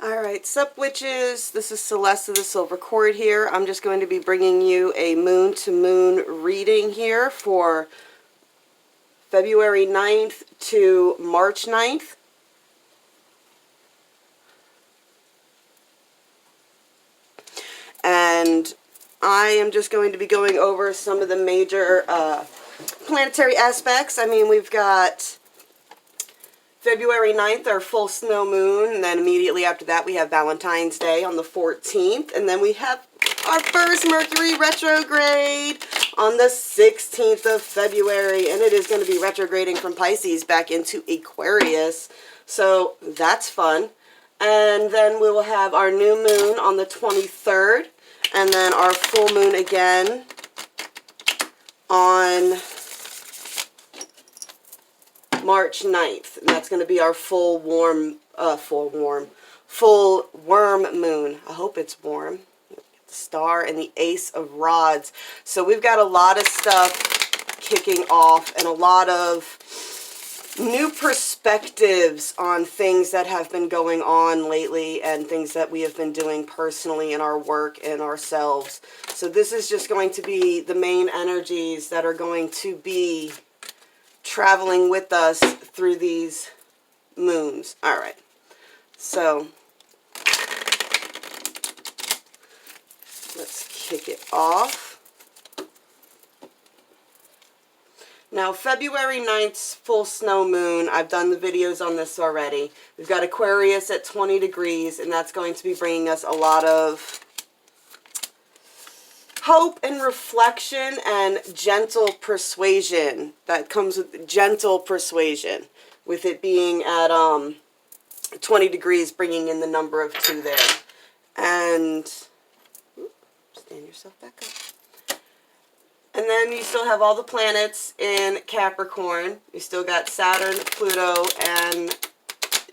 Alright, sup witches, this is Celeste of the Silver Cord here. I'm just going to be bringing you a moon to moon reading here for February 9th to March 9th. And I am just going to be going over some of the major planetary aspects. I mean, we've got February 9th, our full snow moon, and then immediately after that we have Valentine's Day on the 14th, and then we have our first Mercury retrograde on the 16th of February, and it is going to be retrograding from Pisces back into Aquarius, so that's fun. And then we will have our new moon on the 23rd, and then our full moon again on March 9th, and that's going to be our full worm moon. I hope it's warm. The star and the Ace of Rods. So we've got a lot of stuff kicking off and a lot of new perspectives on things that have been going on lately and things that we have been doing personally in our work and ourselves. So this is just going to be the main energies that are going to be traveling with us through these moons. Alright, so let's kick it off. Now, February 9th's full snow moon, I've done the videos on this already. We've got Aquarius at 20 degrees, and that's going to be bringing us a lot of hope and reflection and gentle persuasion. That comes with gentle persuasion, with it being at 20 degrees, bringing in the number of 2 there. And stand yourself back up. And then you still have all the planets in Capricorn. You still got Saturn, Pluto, and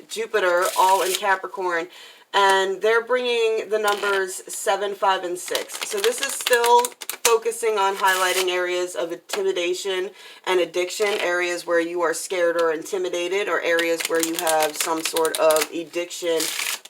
Jupiter all in Capricorn. And they're bringing the numbers 7, 5, and 6. So this is still focusing on highlighting areas of intimidation and addiction, areas where you are scared or intimidated, or areas where you have some sort of addiction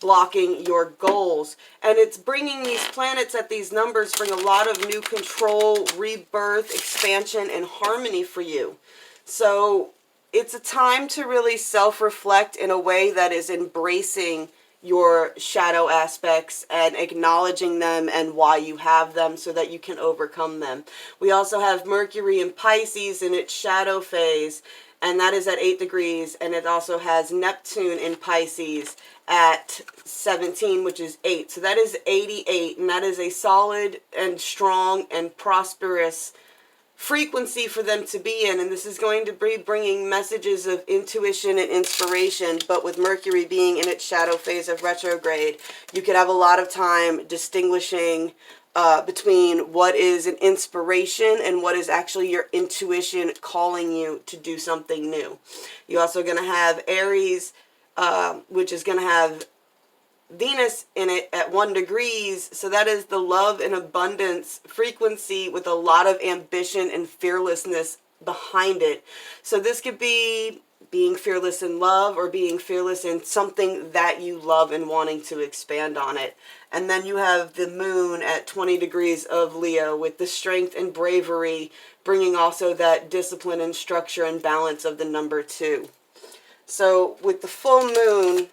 blocking your goals. And it's bringing these planets at these numbers, bring a lot of new control, rebirth, expansion, and harmony for you. So it's a time to really self-reflect in a way that is embracing your shadow aspects and acknowledging them and why you have them so that you can overcome them. We also have Mercury in Pisces in its shadow phase, and that is at 8 degrees, and it also has Neptune in Pisces at 17, which is 8. So that is 88, and that is a solid and strong and prosperous frequency for them to be in, and this is going to be bringing messages of intuition and inspiration. But with Mercury being in its shadow phase of retrograde, you could have a lot of time distinguishing between what is an inspiration and what is actually your intuition calling you to do something new. You're also going to have Aries, which is going to have Venus in it at 1 degrees, so that is the love and abundance frequency with a lot of ambition and fearlessness behind it. So this could be being fearless in love or being fearless in something that you love and wanting to expand on it. And then you have the moon at 20 degrees of Leo with the strength and bravery, bringing also that discipline and structure and balance of the number 2. So with the full moon,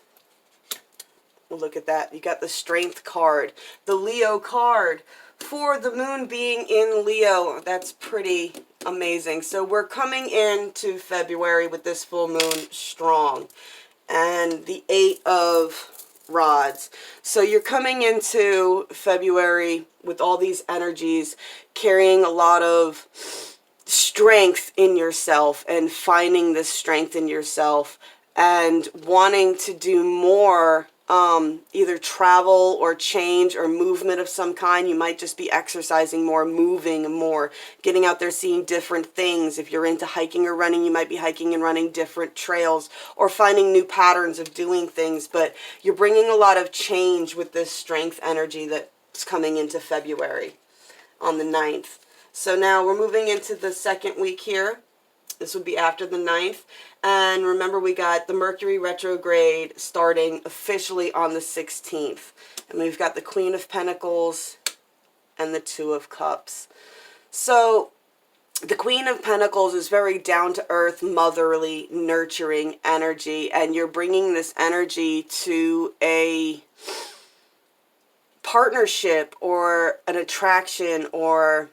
look at that. You got the Strength card, the Leo card for the moon being in Leo. That's pretty amazing. So we're coming into February with this full moon strong, and the 8 of Rods. So you're coming into February with all these energies, carrying a lot of strength in yourself and finding this strength in yourself and wanting to do more. Either travel or change or movement of some kind. You might just be exercising more, moving more, getting out there, seeing different things. If you're into hiking or running, you might be hiking and running different trails or finding new patterns of doing things. But you're bringing a lot of change with this strength energy that's coming into February on the 9th. So now we're moving into the second week here. This would be after the 9th. And remember, we got the Mercury retrograde starting officially on the 16th. And we've got the Queen of Pentacles and the Two of Cups. So the Queen of Pentacles is very down-to-earth, motherly, nurturing energy. And you're bringing this energy to a partnership or an attraction, or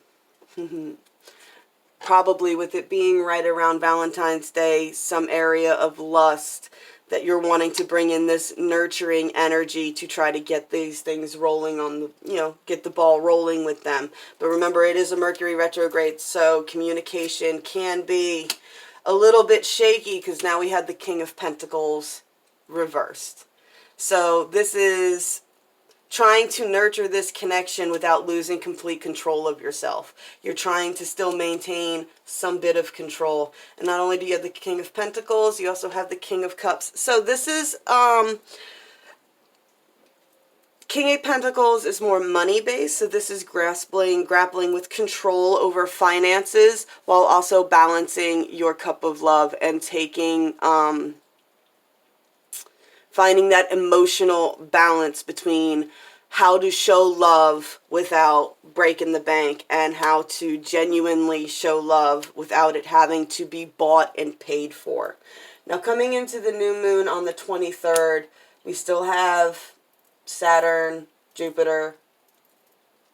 probably with it being right around Valentine's Day, some area of lust that you're wanting to bring in this nurturing energy to try to get these things rolling on the, get the ball rolling with them. But remember, it is a Mercury retrograde, so communication can be a little bit shaky because now we had the King of Pentacles reversed. So this is trying to nurture this connection without losing complete control of yourself. You're trying to still maintain some bit of control. And not only do you have the King of Pentacles, you also have the King of Cups. So this is, King of Pentacles is more money-based. So this is grappling with control over finances while also balancing your cup of love and taking, finding that emotional balance between how to show love without breaking the bank and how to genuinely show love without it having to be bought and paid for. Now, coming into the new moon on the 23rd, we still have Saturn, Jupiter,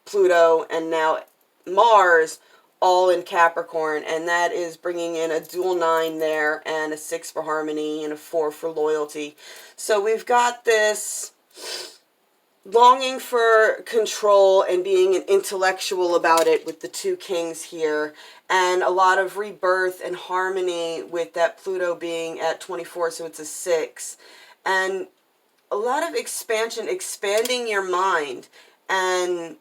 Pluto, and now Mars all in Capricorn, and that is bringing in a dual 9 there and a 6 for harmony and a 4 for loyalty. So we've got this longing for control and being an intellectual about it with the two kings here, and a lot of rebirth and harmony with that Pluto being at 24, so it's a 6, and a lot of expansion, expanding your mind. And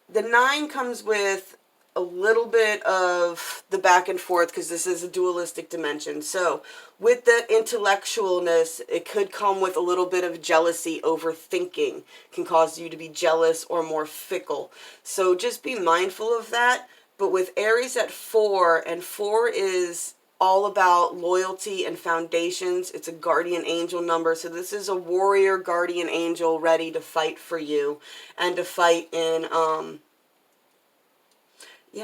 the 9 comes with a little bit of the back and forth because this is a dualistic dimension. So with the intellectualness, it could come with a little bit of jealousy. Overthinking can cause you to be jealous or more fickle. So just be mindful of that. But with Aries at 4, and 4 is all about loyalty and foundations. It's a guardian angel number. So this is a warrior guardian angel ready to fight for you and to fight in,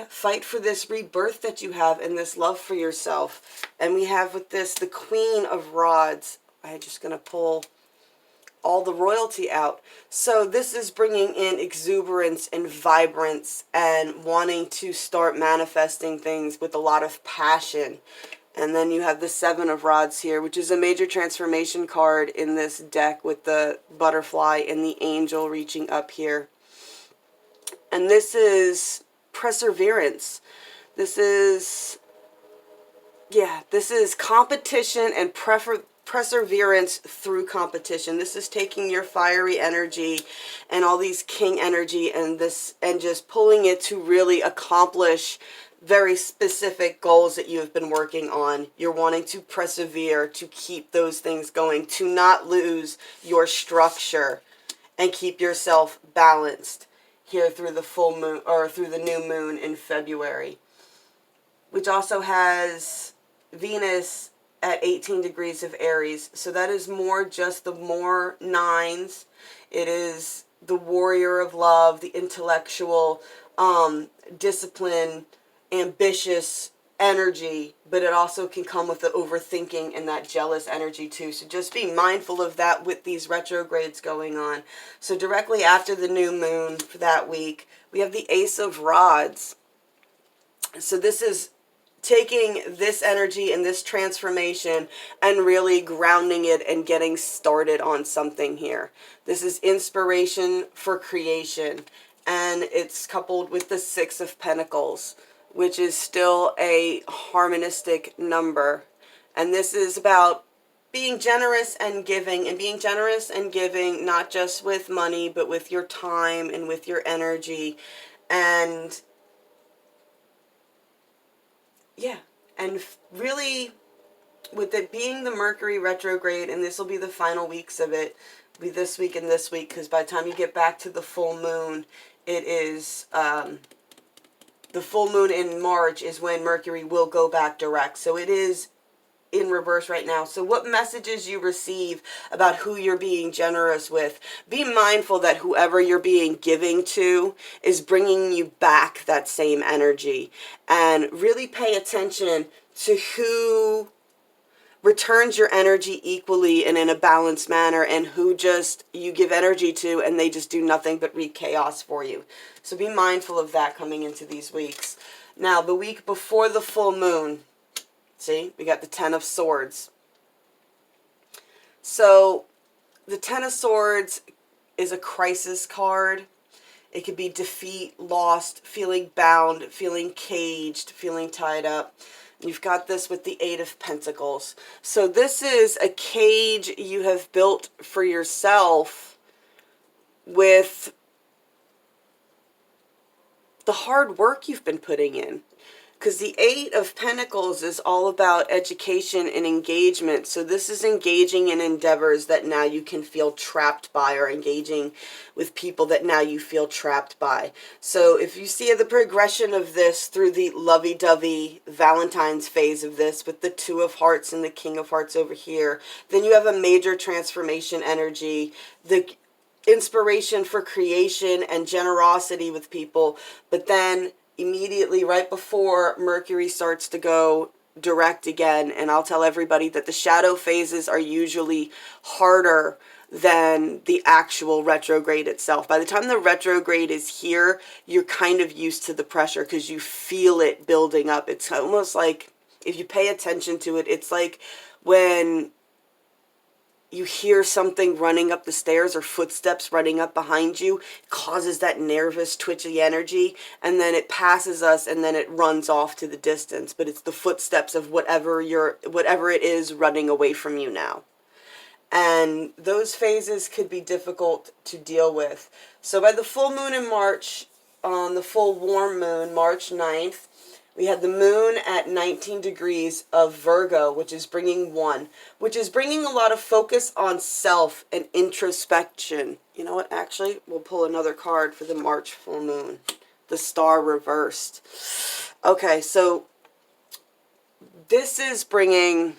fight for this rebirth that you have and this love for yourself. And we have with this, the Queen of Rods. I'm just going to pull all the royalty out. So this is bringing in exuberance and vibrance and wanting to start manifesting things with a lot of passion. And then you have the 7 of Rods here, which is a major transformation card in this deck with the butterfly and the angel reaching up here. And this is perseverance. This is competition and perseverance through competition. This is taking your fiery energy and all these king energy and just pulling it to really accomplish very specific goals that you have been working on. You're wanting to persevere, to keep those things going, to not lose your structure and keep yourself balanced here through the full moon, or through the new moon in February, which also has Venus at 18 degrees of Aries. So that is more just the more 9s. It is the warrior of love, the intellectual, discipline, ambitious energy, but it also can come with the overthinking and that jealous energy too. So just be mindful of that with these retrogrades going on. So directly after the new moon for that week, we have the Ace of Rods. So this is taking this energy and this transformation and really grounding it and getting started on something here. This is inspiration for creation, and it's coupled with the 6 of Pentacles, which is still a harmonistic number. And this is about being generous and giving, and being generous and giving not just with money, but with your time and with your energy. And and really, with it being the Mercury retrograde, and this will be the final weeks of it, be this week and this week, because by the time you get back to the full moon, it is the full moon in March is when Mercury will go back direct. So it is in reverse right now. So what messages you receive about who you're being generous with, be mindful that whoever you're being giving to is bringing you back that same energy, and really pay attention to who returns your energy equally and in a balanced manner, and who just you give energy to and they just do nothing but wreak chaos for you. So be mindful of that coming into these weeks. Now, the week before the full moon, see, we got the Ten of Swords. So the Ten of Swords is a crisis card. It could be defeat, lost, feeling bound, feeling caged, feeling tied up. You've got this with the Eight of Pentacles. So this is a cage you have built for yourself with the hard work you've been putting in. Because the Eight of Pentacles is all about education and engagement. So this is engaging in endeavors that now you can feel trapped by, or engaging with people that now you feel trapped by. So if you see the progression of this through the lovey-dovey Valentine's phase of this with the Two of Hearts and the King of Hearts over here, then you have a major transformation energy, the inspiration for creation and generosity with people, but then immediately right before Mercury starts to go direct again, and I'll tell everybody that the shadow phases are usually harder than the actual retrograde itself. By the time the retrograde is here, you're kind of used to the pressure because you feel it building up. It's almost like, if you pay attention to it, it's like when you hear something running up the stairs or footsteps running up behind you, it causes that nervous, twitchy energy, and then it passes us and then it runs off to the distance. But it's the footsteps of whatever it is running away from you now. And those phases could be difficult to deal with. So by the full moon in March, on the full warm moon, March 9th, we had the moon at 19 degrees of Virgo, which is bringing which is bringing a lot of focus on self and introspection. You know what? Actually, we'll pull another card for the March full moon. The Star reversed. Okay, so this is bringing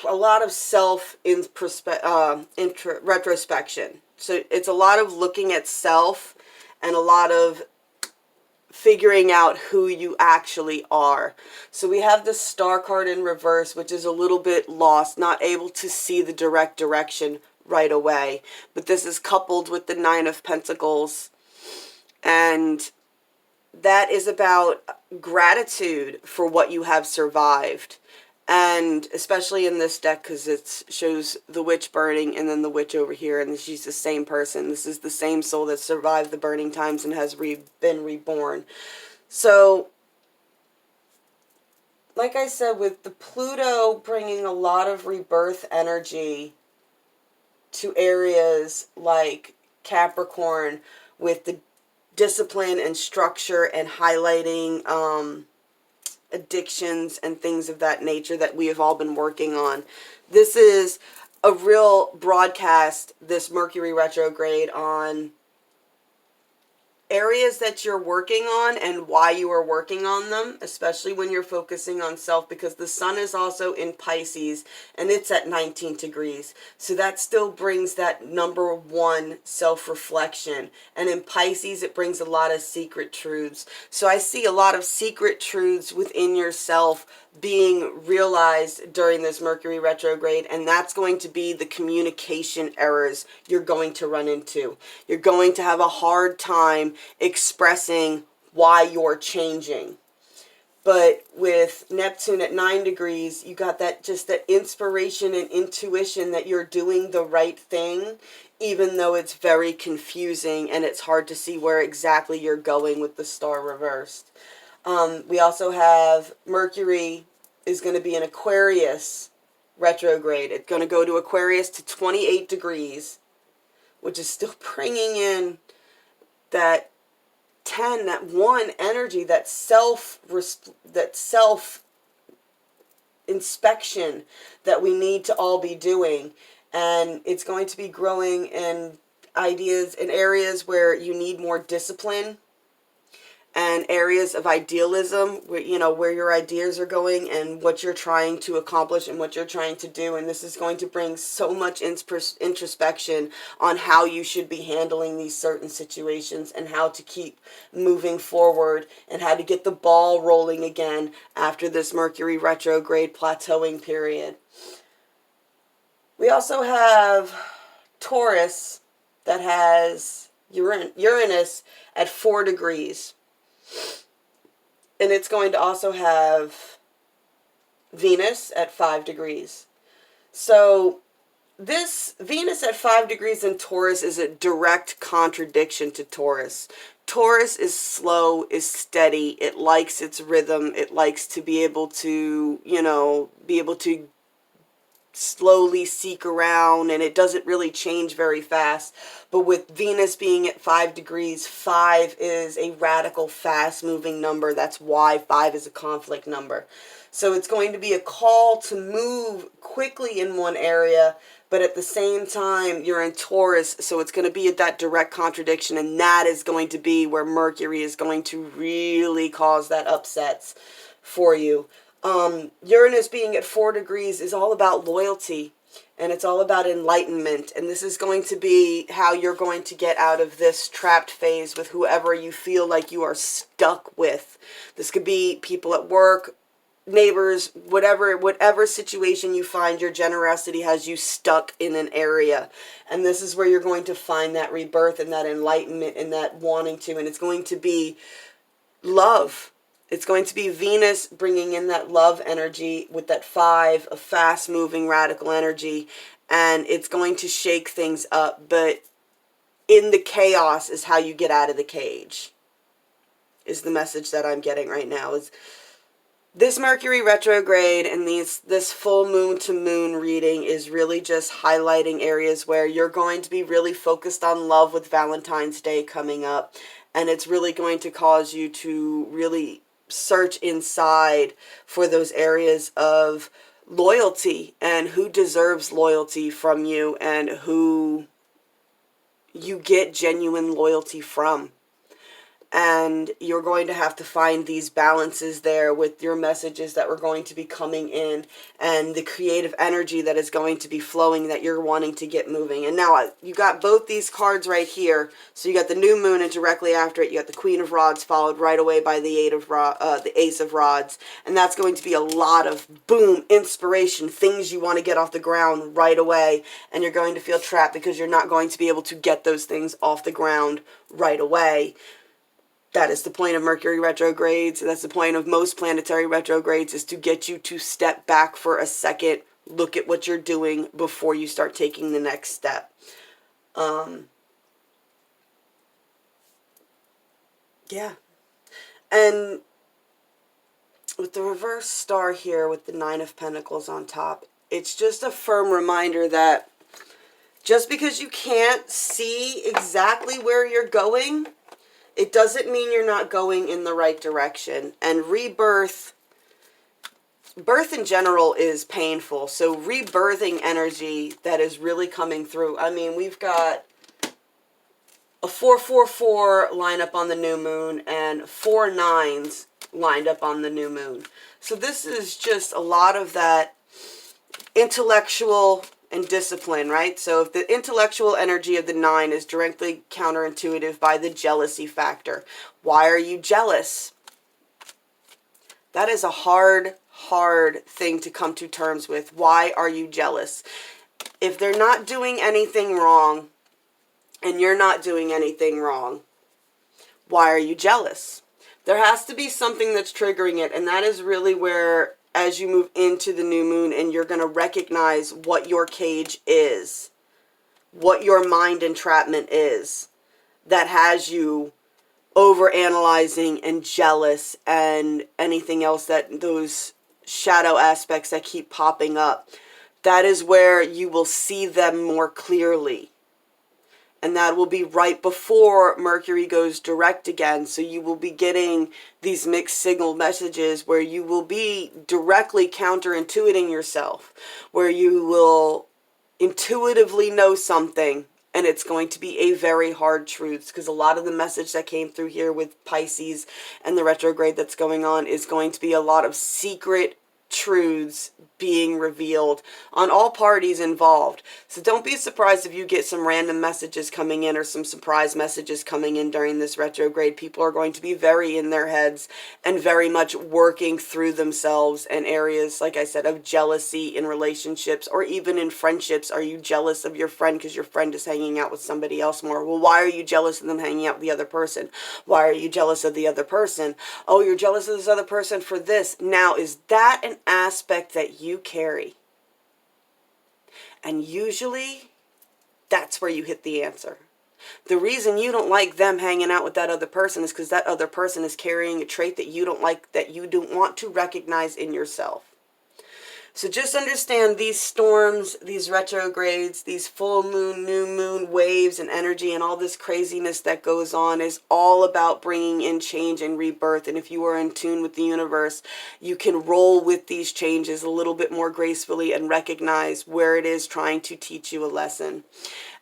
a lot of retrospection. So it's a lot of looking at self and a lot of figuring out who you actually are. So we have the Star card in reverse, which is a little bit lost, not able to see the direct direction right away. But this is coupled with the Nine of Pentacles, and that is about gratitude for what you have survived. And especially in this deck, because it shows the witch burning and then the witch over here, and she's the same person. This is the same soul that survived the burning times and has been reborn. So, like I said, with the Pluto bringing a lot of rebirth energy to areas like Capricorn, with the discipline and structure and highlighting addictions and things of that nature that we have all been working on. This is a real broadcast, this Mercury retrograde, on areas that you're working on and why you are working on them, especially when you're focusing on self, because the sun is also in Pisces and it's at 19 degrees. So that still brings that number one self-reflection. And in Pisces, it brings a lot of secret truths. So I see a lot of secret truths within yourself being realized during this Mercury retrograde, and that's going to be the communication errors you're going to run into. You're going to have a hard time expressing why you're changing. But with Neptune at 9 degrees, you got that, just that inspiration and intuition that you're doing the right thing, even though it's very confusing and it's hard to see where exactly you're going with the Star reversed. We also have Mercury is going to be in Aquarius retrograde. It's going to go to Aquarius to 28 degrees, which is still bringing in that 10, that one energy, that self inspection that we need to all be doing. And it's going to be growing in ideas in areas where you need more discipline and areas of idealism, where, you know, where your ideas are going and what you're trying to accomplish and what you're trying to do. And this is going to bring so much introspection on how you should be handling these certain situations and how to keep moving forward and how to get the ball rolling again after this Mercury retrograde plateauing period. We also have Taurus that has Uranus at 4 degrees. And it's going to also have Venus at 5 degrees. So this Venus at 5 degrees in Taurus is a direct contradiction to Taurus. Taurus is slow, is steady. It likes its rhythm. It likes to be able to, you know, be able to slowly seek around, and it doesn't really change very fast. But with Venus being at 5 degrees, 5 is a radical, fast-moving number. That's why 5 is a conflict number. So it's going to be a call to move quickly in one area, but at the same time, you're in Taurus, so it's going to be that direct contradiction, and that is going to be where Mercury is going to really cause that upsets for you. Uranus being at 4 degrees is all about loyalty, and it's all about enlightenment, and this is going to be how you're going to get out of this trapped phase with whoever you feel like you are stuck with. This could be people at work, neighbors, whatever situation you find your generosity has you stuck in an area. And this is where you're going to find that rebirth and that enlightenment and that wanting to, and it's going to be love. It's going to be Venus bringing in that love energy with that 5, a fast-moving radical energy, and it's going to shake things up. But in the chaos is how you get out of the cage, is the message that I'm getting right now. Is this Mercury retrograde and this full moon to moon reading is really just highlighting areas where you're going to be really focused on love with Valentine's Day coming up, and it's really going to cause you to really search inside for those areas of loyalty and who deserves loyalty from you and who you get genuine loyalty from. And you're going to have to find these balances there with your messages that were going to be coming in and the creative energy that is going to be flowing that you're wanting to get moving. And now you got both these cards right here. So you got the new moon, and directly after it you got the Queen of Rods, followed right away by the Ace of Rods. And that's going to be a lot of boom, inspiration, things you want to get off the ground right away. And you're going to feel trapped because you're not going to be able to get those things off the ground right away. That is the point of Mercury retrogrades. That's the point of most planetary retrogrades, is to get you to step back for a second, look at what you're doing before you start taking the next step. Yeah. And with the reverse star here with the 9 of Pentacles on top, it's just a firm reminder that just because you can't see exactly where you're going, it doesn't mean you're not going in the right direction. And birth in general is painful. So rebirthing energy that is really coming through. I mean, we've got a 4-4-4 lined up on the new moon and 4 9s lined up on the new moon. So this is just a lot of that intellectual and discipline, right? So if the intellectual energy of the 9 is directly counterintuitive by the jealousy factor. Why are you jealous? That is a hard thing to come to terms with. Why are you jealous? If they're not doing anything wrong and you're not doing anything wrong, why are you jealous? There has to be something that's triggering it, and that is really where, as you move into the new moon, and you're going to recognize what your cage is, what your mind entrapment is, that has you overanalyzing and jealous and anything else, that those shadow aspects that keep popping up. That is where you will see them more clearly. And that will be right before Mercury goes direct again. So you will be getting these mixed signal messages where you will be directly counterintuiting yourself, where you will intuitively know something And it's going to be a very hard truth, because a lot of the message that came through here with Pisces and the retrograde that's going on is going to be a lot of secret truths being revealed on all parties involved. So don't be surprised if you get some random messages coming in or some surprise messages coming in during this retrograde. People are going to be very in their heads and very much working through themselves in areas, like I said, of jealousy in relationships or even in friendships. Are you jealous of your friend because your friend is hanging out with somebody else more? Well, why are you jealous of them hanging out with the other person? Why are you jealous of the other person? Oh, you're jealous of this other person for this. Now, is that an aspect that you carry? And usually that's where you hit the answer. The reason you don't like them hanging out with that other person is because that other person is carrying a trait that you don't like, that you don't want to recognize in yourself. So just understand these storms, these retrogrades, these full moon, new moon waves and energy and all this craziness that goes on is all about bringing in change and rebirth. And if you are in tune with the universe, you can roll with these changes a little bit more gracefully and recognize where it is trying to teach you a lesson.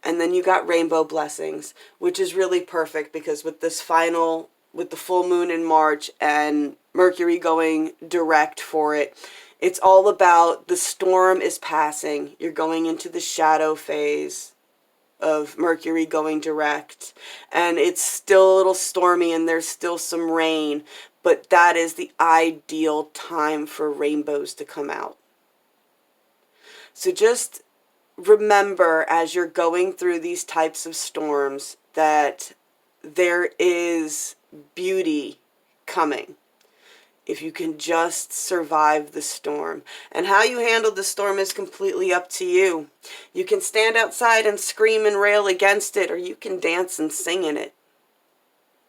And then you got rainbow blessings, which is really perfect, because with this final, with the full moon in March and Mercury going direct for it, it's all about the storm is passing. You're going into the shadow phase of Mercury going direct. And it's still a little stormy and there's still some rain. But that is the ideal time for rainbows to come out. So just remember, as you're going through these types of storms, that there is beauty coming if you can just survive the storm. And how you handle the storm is completely up to you. You can stand outside and scream and rail against it, or you can dance and sing in it.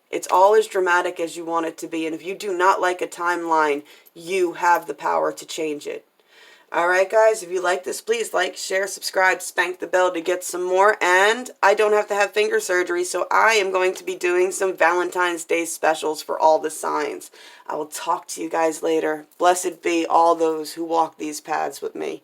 It's all as dramatic as you want it to be. And if you do not like a timeline, you have the power to change it. Alright guys, if you like this, please like, share, subscribe, spank the bell to get some more. And I don't have to have finger surgery, so I am going to be doing some Valentine's Day specials for all the signs. I will talk to you guys later. Blessed be all those who walk these paths with me.